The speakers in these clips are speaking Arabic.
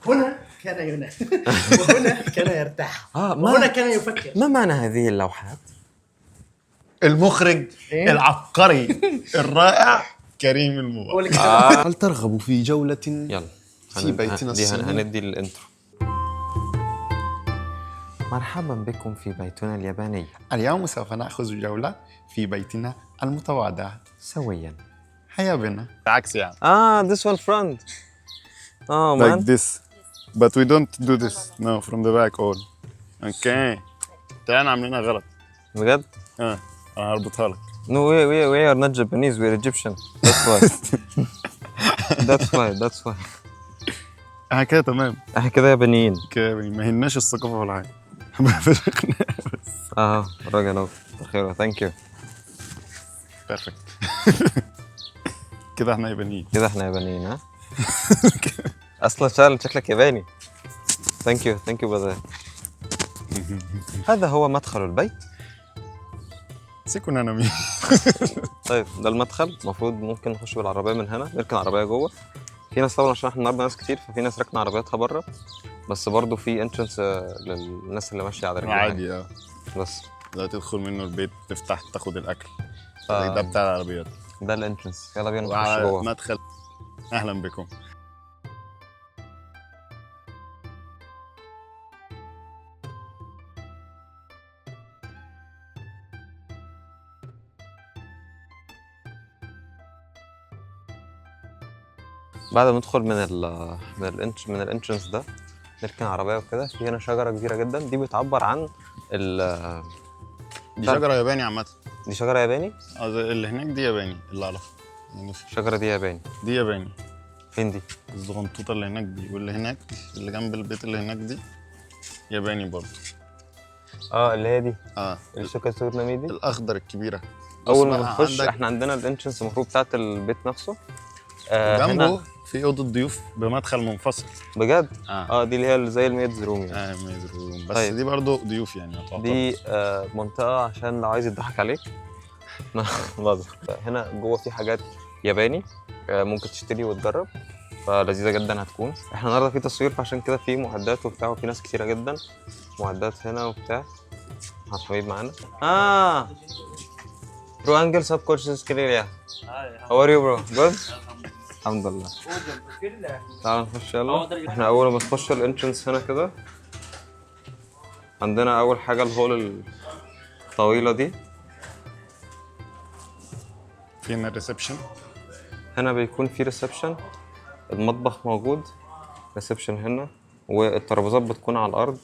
هنا كان ينام وهنا كان يرتاح وهنا كان يفكر. ما معنى هذه اللوحات؟ المخرج إيه؟ العبقري الرائع كريم المبارك. هل ترغب في جولة يلا في بيتنا الصغير؟ هندي الانترو. مرحبا بكم في بيتنا الياباني. اليوم سوف نأخذ جولة في بيتنا المتواضع سويا. هيا بنا. عكس يعني. this one front. Oh Like man. this. But we don't do this. No, from the back all. Okay. تعالى عاملينها غلط. بجد؟ انا هربطها لك. No, we are not Japanese, we are Egyptian. That's why. That's why. كده تمام. احنا كده يابانيين. كده ما هناش الثقافة ولا حاجة. راجل اهو. خير. ثانك يو. بيرفكت. كده احنا يابانيين. كده احنا يابانيين ها؟ اصلا فعلا شكلك ياباني. ثانك يو بدر. هذا هو مدخل البيت. سيكون انا مين. طيب ده المدخل. المفروض ممكن نخش بالعربيه من هنا، نركن العربيه جوه. في ناس طبعا عشان احنا النهارده ناس كتير، ففي ناس راكنه عربياتها بره، بس برضو في انترنس للناس اللي ماشيه على رجلها عادي بس لا تدخل منه البيت، تفتح تاخد الاكل. ده بتاع العربيات. ده الانترنس. يلا بينا نخش جوه. مدخل. اهلا بكم. بعد ما ندخل من الانترنس ده، نركن عربيه وكده. في هنا شجره كبيره جدا، دي بتعبر عن دي شجره ياباني عامه. دي شجره ياباني. اللي هناك دي ياباني اللي اعرفه يعني. الشجره دي ياباني. دي ياباني. فين دي؟ الزغنطوطه اللي هناك دي، واللي هناك اللي جنب البيت اللي هناك دي ياباني برضه. اللي هي دي. الشوكاتور نامي دي الاخضر الكبيره. اول ما نخش احنا عندنا الانترنس المفروض بتاعت البيت نفسه. جنبه في اوضه ضيوف بمدخل منفصل. بجد؟ دي اللي هي زي الميدز روم يعني. ميدز روم بس. طيب. دي برضه ضيوف يعني دي منطقه عشان لو عايز يضحك عليك. هنا جوه في حاجات ياباني ممكن تشتري وتجرب، فلذيذه جدا هتكون. احنا النهارده في تصوير، فعشان كده في معدات وبتاع، وفي ناس كتيره جدا. معدات هنا وبتاع. حبيب معانا. برو انجل سب كونشس كليريا. هاو ار يو برو؟ جود. الحمد لله. تعال نخش يلا. احنا اول ما نخش الانترنس هنا كده، عندنا اول حاجه الهول الطويله دي. فين الريسبشن؟ هنا بيكون في ريسبشن. المطبخ موجود. ريسبشن هنا، والترابيزات بتكون على الارض.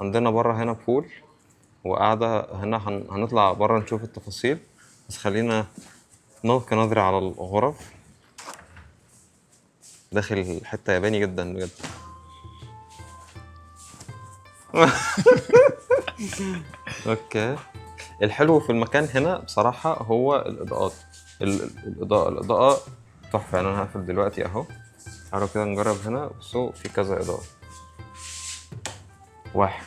عندنا بره هنا بول وقاعده هنا. هنطلع بره نشوف التفاصيل، بس خلينا نلقي نظرة على الغرف. داخل حته ياباني جدا بجد. اوكي. الحلو في المكان هنا بصراحه هو الاضاءات. الاضاءه تحفه. انا هقفل دلوقتي اهو. تعالوا كده نجرب هنا. بصوا في كذا اضاءه. 1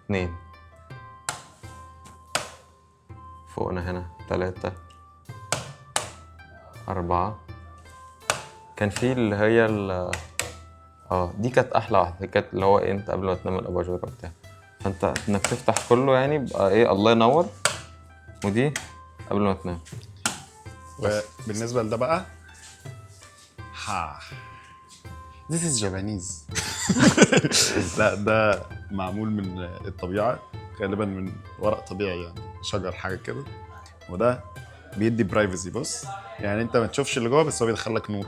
2 فوقنا هنا 3 4. كان في اللي هي دي كانت احلى واحده. كانت اللي هو انت قبل ما تنام الاباجوره بتاع، فانت انك تفتح كله يعني يبقى الله ينور. ودي قبل ما تنام. وبالنسبه لده بقى This is Japanese. لا ده معمول من الطبيعه، غالبا من ورق طبيعي يعني، شجر حاجه كده. وده بيدي برايفسي. بص يعني انت ما تشوفش اللي جوه، بس هو بيدخلك نور.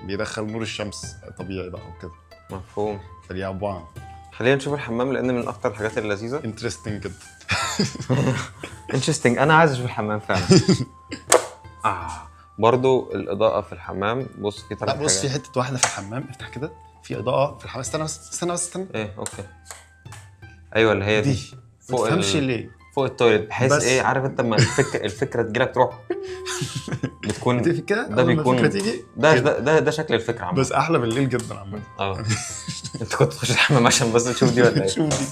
بيدخل نور الشمس طبيعي بقى وكده. مفهوم. في اليابان. خلينا نشوف الحمام، لان من اكتر الحاجات اللذيذه. انترستنج جدا. انترستنج. انا عايز اشوف الحمام فعلا. برضو الاضاءه في الحمام. بص في 3 حاجات. بص في حته واحده في الحمام. افتح كده في اضاءه في الحمام. استنى. ايه اوكي. ايوه اللي هي دي. فوق ليه فوق التويلت، بحيث ايه عارف انت لما الفكره تجيلك تروح بتكون ده بيكون تيجي ده شكل الفكره عامه. بس احلى بالليل جدا عامه. انت كنت تخش الحمام عشان بس تشوف دي ولا ايه؟ شوف دي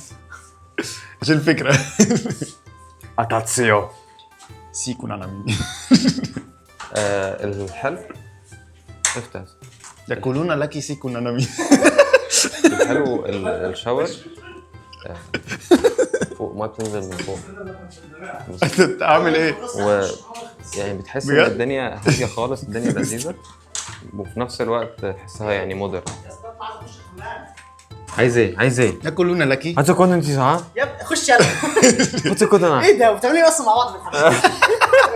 عشان الفكره. اتاتسيو سيكون انا مين. الحلو. افتح. يقولون لك سيكون نانامي. الحلو الشاور فوق ما بتنزل من فوق انت عامل ايه؟ يعني بتحس ان بجد؟ الدنيا هاديه خالص، الدنيا لذيذه وفي نفس الوقت تحسها يعني مودرن. عايز ايه؟ يقولون لك هتكون انت صح؟ يا ابني خش يلا. هتكون انا ايه ده بتعملوا ايه اصلا مع بعض في الحمام؟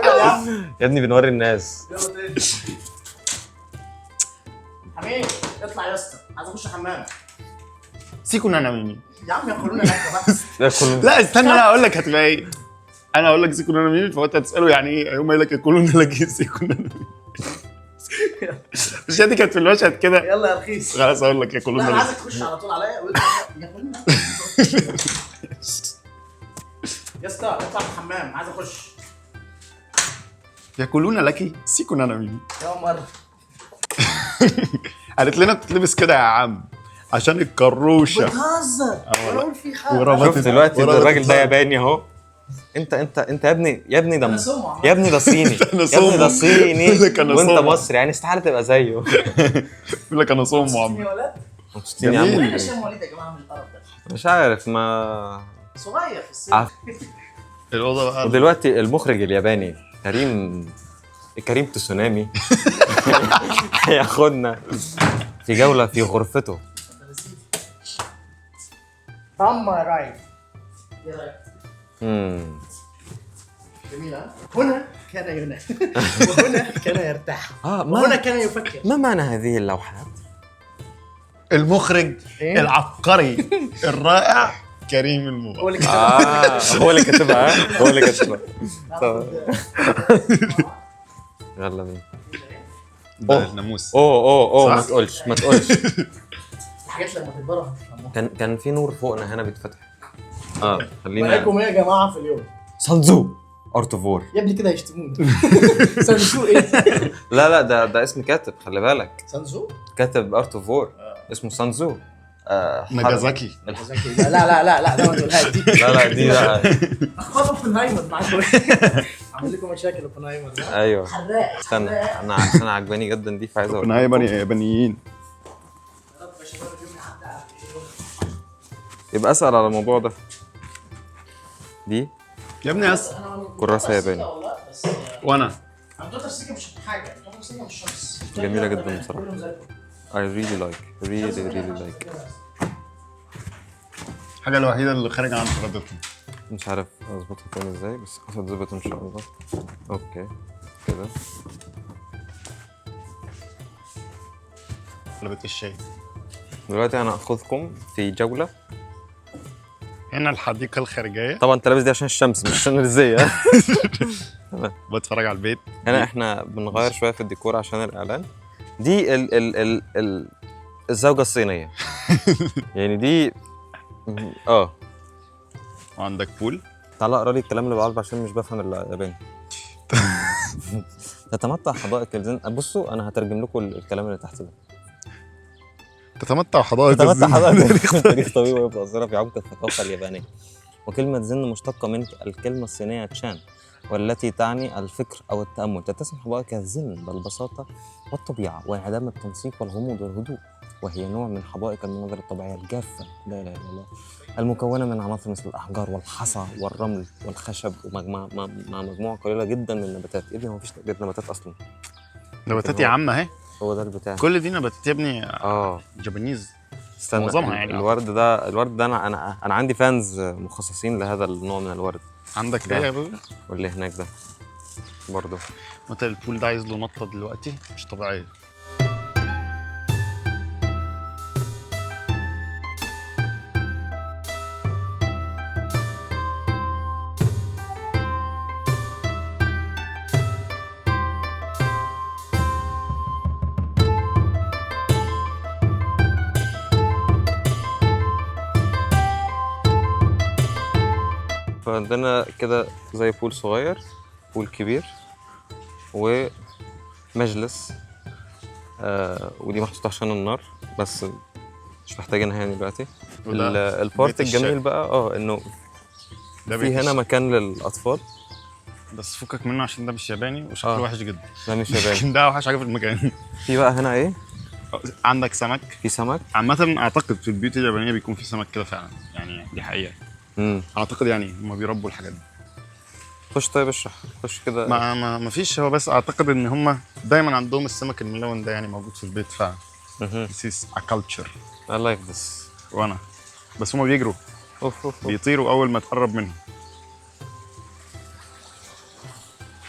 يلا يا عم. يا ابني بنوري الناس. يلا تاني. حميد اطلع يا اسطى، عايز اخش حمام. سيكون نانامي. يا عم يقولون لك بس. ده كله لا استنى، انا اقول لك هتبقى ايه. انا اقول لك سيكون نانامي فانت هتساله يعني ايه، يقوم قايل لك يقولون لك سيكون نانامي. مش دي كانت في المشهد كده. يلا يا رخيص. خلاص اقول لك يقولون لا انا لك. عايزك تخش على طول عليا ويقول يقولون يا اسطى اطلع من الحمام عايز اخش. يقولون لك سيكون نانامي. يا عمر قالت لنا بتلبس كده يا عم عشان الكروشه. بتهزر. والله. بقول في حاجه. وربطت- شوف دلوقتي وربطت الراجل ده الظهر. ياباني اهو. انت يا ابني ده أنا سمع عامة. يا ابني ده صيني أنا يا ابني ده سمع. صيني يقول لك أنا وانت سمع. مصري، يعني استحاله تبقى زيه. يقول لك انا صوم يا معمر. ولاد مبسوطين يا جميل. عم. وين هشام وليد يا جماعه من القرف ده؟ مش عارف ما صغير في السن. عارف. الاوضه بقى ودلوقتي المخرج الياباني كريم تسونامي هياخدنا في جولة في غرفته. طعمها رايق. ايه رايك؟ جميلة. هنا كان ينام وهنا كان يرتاح وهنا كان يفكر. ما معنى هذه اللوحات؟ المخرج إيه؟ العبقري الرائع كريم هو الموضوع. اللي كتب. هو اللي كاتبها. هو اللي كاتبها. يلا بينا. ده الناموس. اوه ما صح؟ تقولش الحاجات لما تكبروا هتفهموها. كان في نور فوقنا هنا بيتفتح. خلينا معاكم ايه يا جماعه في اليوم؟ سانزو ارتوفور. يا ابني كده هيشتموني. سانزو ايه؟ لا ده اسم كاتب، خلي بالك. سانزو؟ كاتب ارتوفور اسمه سانزو. ناجازاكي. لا لا لا لا ده ما تقولهاش دي. لا دي بقى. اخبار اوبنهايمر معاكم. عامل لكم مشاكل اوبنهايمر ده. ايوه حراق. استنى، انا عجباني جدا دي فعايز اقول. يابانيين. يبقى اسال على الموضوع ده. دي يا ابني كراسه ياباني وانا عم دوتر سيكا مش حاجه، دوتر سيكا مش شمس. جميله جدا بصراحه. I really like. الحاجه الوحيده اللي خارجه عن ارادتنا. مش عارف اظبطها فين ازاي بس هتظبط ان شاء الله. اوكي كده. قلبة الشاي. دلوقتي انا اخذكم في جوله. هنا الحديقه الخارجيه. طبعا انت لابس دي عشان الشمس مش عشان الرزيه. بتفرج على البيت. هنا احنا بنغير شويه في الديكور عشان الاعلان. دي ال الزوجه الصينيه. يعني دي وعندك بول. تعال اقرا لي الكلام اللي بعرفه عشان مش بفهم الياباني. تتمتع حدائق الزن. بصوا انا هترجم لكم الكلام اللي تحت ده. تتمتع حدائق تتمتع الزن. حدائق تاريخ طويل ويبقى ظاهرة في عمق الثقافة اليابانية. وكلمة زن مشتقة من الكلمة الصينية تشان والتي تعني الفكر أو التأمل. تتسم حدائق الزن بالبساطة والطبيعة وانعدام التنسيق والغموض والهدوء، وهي نوع من حدائق المناظر الطبيعية الجافة لا إله إلا الله المكونة من عناصر مثل الأحجار والحصى والرمل والخشب مع مجموعة قليلة جدا من النباتات. ابني هو مفيش نباتات أصلا. نباتات يا عم اهي. هو ده البتاع. كل دي نباتات يا ابني. اه جابانيز. استنى معظمها يعني. الورد ده انا عندي فانز مخصصين لهذا النوع من الورد. عندك ده. ده يا بابا. واللي هناك ده برضه. مثلا البول ده عايز له نطه دلوقتي مش طبيعيه. فعندنا كده زي بول صغير، بول كبير، ومجلس. ودي محطوطة عشان النار بس مش محتاجينها يعني دلوقتي. البارت الجميل بقى انه في هنا مكان للاطفال. بس فكك منه عشان ده مش ياباني وشكله وحش جدا. ده مش ياباني. ده اوحش حاجه في المكان. في بقى هنا ايه؟ عندك سمك في سمك. عامة اعتقد في البيوت اليابانية بيكون في سمك كده فعلا يعني، دي حقيقة. اعتقد يعني هم بيربوا الحاجات دي. خش طيب اشرح، خش كده. ما فيش، هو بس اعتقد ان هم دايما عندهم السمك الملون ده يعني موجود في البيت فعلا. This is a culture. I like this. وانا بس هم بيجروا اوف. بيطيروا اول ما تقرب منهم.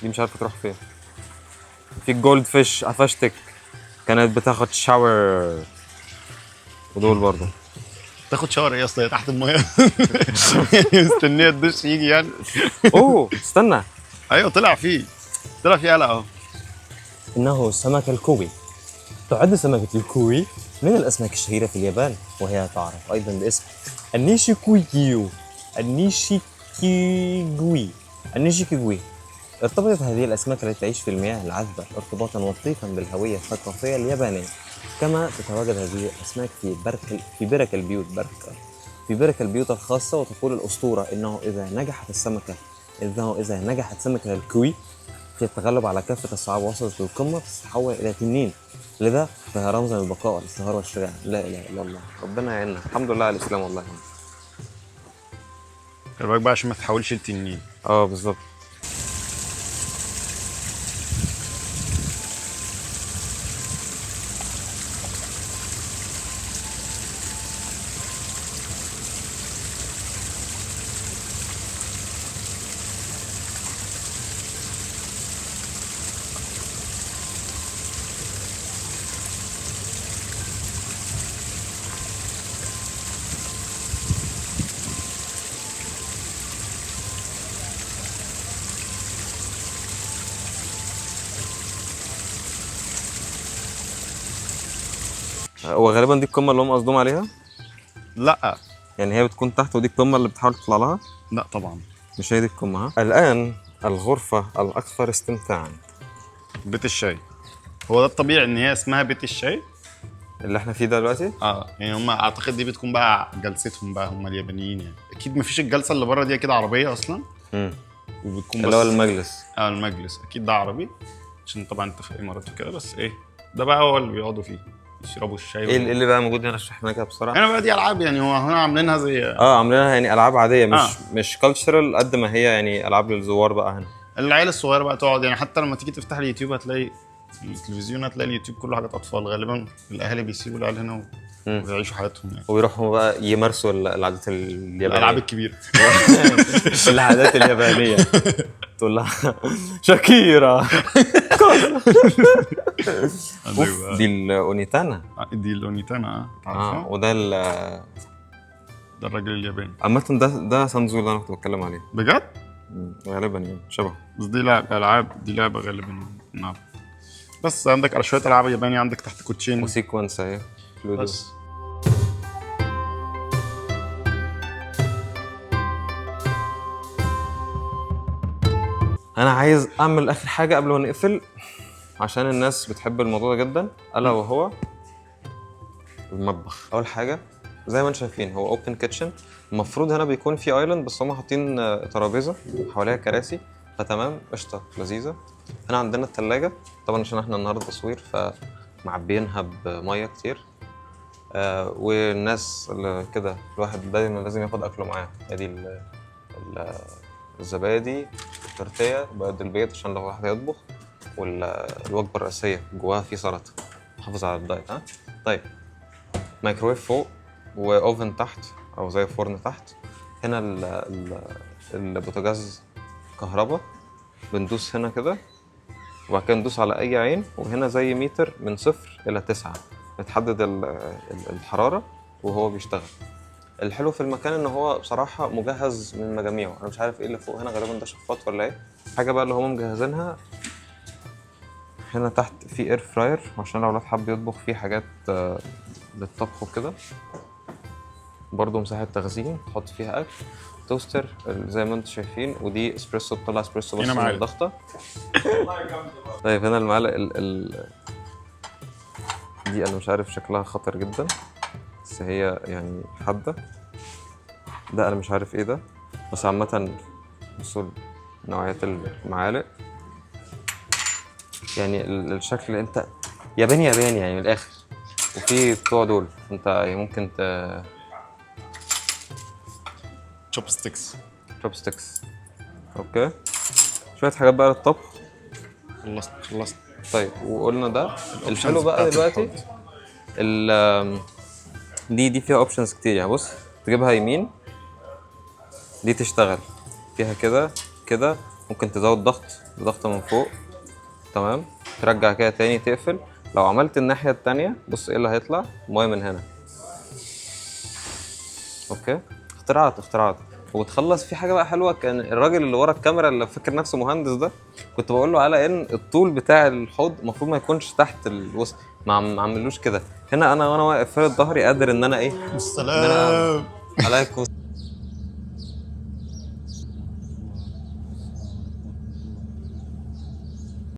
دي مش عارفه تروح فين. في جولد فيش قفشتك كانت بتاخد شاور، ودول برضه تاخد شاور ايه يا اسطى تحت الميه؟ يعني مستنيه الدش يجي يعني. اوه استنى. ايوه طلع فيه قلق اهو. إنه سمك الكوي. تعد سمكة الكوي من الأسماك الشهيرة في اليابان، وهي تعرف أيضا باسم النيشيكويكيو. النيشيكيجوي. ارتبطت هذه الأسماك التي تعيش في المياه العذبة ارتباطا وثيقا بالهوية الثقافية اليابانية. كما تتواجد هذه الأسماك في برك البيوت الخاصة. وتقول الأسطورة إنه إذا نجحت سمكة الكوي في التغلب على كافة الصعاب وصلت للقمة تتحول إلى تنين، لذا فهي رمزا للبقاء والازدهار والشجاعة. لا إله إلا الله. ربنا يعيننا، الحمد لله على الاسلام والله. خلي بالك بقى عشان ما تحاولش التنين. بالظبط. هو غالبا دي القمه اللي هم قصدهم عليها. لا يعني هي بتكون تحت ودي القمه اللي بتحاول تطلع لها. لا طبعا مش هي دي القمه. الان الغرفه الاكثر استمتاعا. بيت الشاي. هو ده الطبيعي ان هي اسمها بيت الشاي اللي احنا فيه ده دلوقتي. يعني هم اعتقد دي بتكون بقى جلستهم بقى هم اليابانيين يعني. اكيد مفيش الجلسه اللي بره دي كده عربيه اصلا. وبتكون اللي هو المجلس. المجلس اكيد ده عربي عشان طبعا انت في الامارات وكده. بس ايه ده بقى هو اللي بيقعدوا فيه يشربوا الشاي. ايه اللي بقى موجود هنا؟ اشرح لنا كده بسرعه. هنا بقى دي العاب يعني، هو هنا عاملينها زي عاملينها يعني العاب عاديه، مش كالتشرال قد ما هي يعني العاب للزوار بقى هنا. العيال الصغيره بقى تقعد يعني. حتى لما تيجي تفتح اليوتيوب هتلاقي التلفزيون، هتلاقي اليوتيوب كله حاجات اطفال. غالبا الاهالي بيسيبوا العيال هنا ويعيشوا حياتهم يعني. ويروحوا بقى يمارسوا العادات اليابانيه، الالعاب الكبيره. العادات اليابانيه. تقول لها شاكيرا. دي الاونيتانا. دي الاونيتانا تعرفها. وده ده الراجل الياباني. عامة ده سانزو اللي انا كنت بتكلم عليه. بجد؟ غالبا يعني شبهه. بس دي لعبة غالبا نعم. بس عندك شوية العاب ياباني، عندك تحت كوتشين وسيكونس اهي بس. انا عايز اعمل اخر حاجة قبل ما نقفل عشان الناس بتحب الموضوع ده جدا، الا وهو المطبخ. اول حاجة زي ما انتم شايفين هو اوبن كيتشن. المفروض هنا بيكون في ايلاند بس هم حاطين ترابيزه حواليها كراسي، فتمام قشطه لذيذه. هنا عندنا الثلاجه طبعا عشان احنا النهارده تصوير فمعبيينها بميه كتير. والناس اللي كده الواحد دايما لازم ياخد اكله معاه. ادي الزبادي، التورتيه، بيض البيض عشان لو واحد يطبخ، والوجبه الرئيسيه جواها في سلطه. حافظ على الدايت. طيب مايكرويف فوق واوفن تحت او زي فرن تحت. هنا البوتاجاز كهرباء، بندوس هنا كده وبعد كده ندوس على اي عين، وهنا زي ميتر من 0 إلى 9 بتحدد الحراره وهو بيشتغل. الحلو في المكان ان هو بصراحه مجهز من مجاميعه. انا مش عارف ايه اللي فوق هنا، غالبا ده شفاط ولا ايه حاجه بقى اللي هم مجهزينها. هنا تحت في اير فراير عشان لو الواحد حب يطبخ فيه حاجات للطبخ وكده. برضو مساحه تخزين تحط فيها اكل. توستر زي ما انتم شايفين، ودي اسبريسو بتطلع اسبريسو بس من الضغطه. طيب هنا المعلقه دي انا مش عارف شكلها خطر جدا بس هي يعني حاده. ده انا مش عارف ايه ده بس عامه بصوا نوعيات المعالق يعني الشكل انت ياباني يعني من الاخر. وفي بتوع دول انت ممكن تشوب ستيكس. تشوب ستيكس. اوكي، شويه حاجات بقى للطبخ. خلصت. طيب وقلنا ده الحلو بقى دلوقتي. دي فيها اوبشنز كتير يعني. بص تجيبها يمين دي تشتغل فيها كده ممكن تزود ضغط من فوق، تمام، ترجع كده تاني تقفل. لو عملت الناحية التانية بص ايه اللي هيطلع، مية من هنا. اوكي، اختراعات. وبتخلص في حاجة بقى حلوة. كان الراجل اللي ورا الكاميرا اللي فاكر نفسه مهندس ده كنت بقول له على ان الطول بتاع الحوض المفروض ما يكونش تحت الوسط، ما عملوش كده. هنا انا وانا واقف فرد ظهري قادر ان انا ايه، السلام عليكم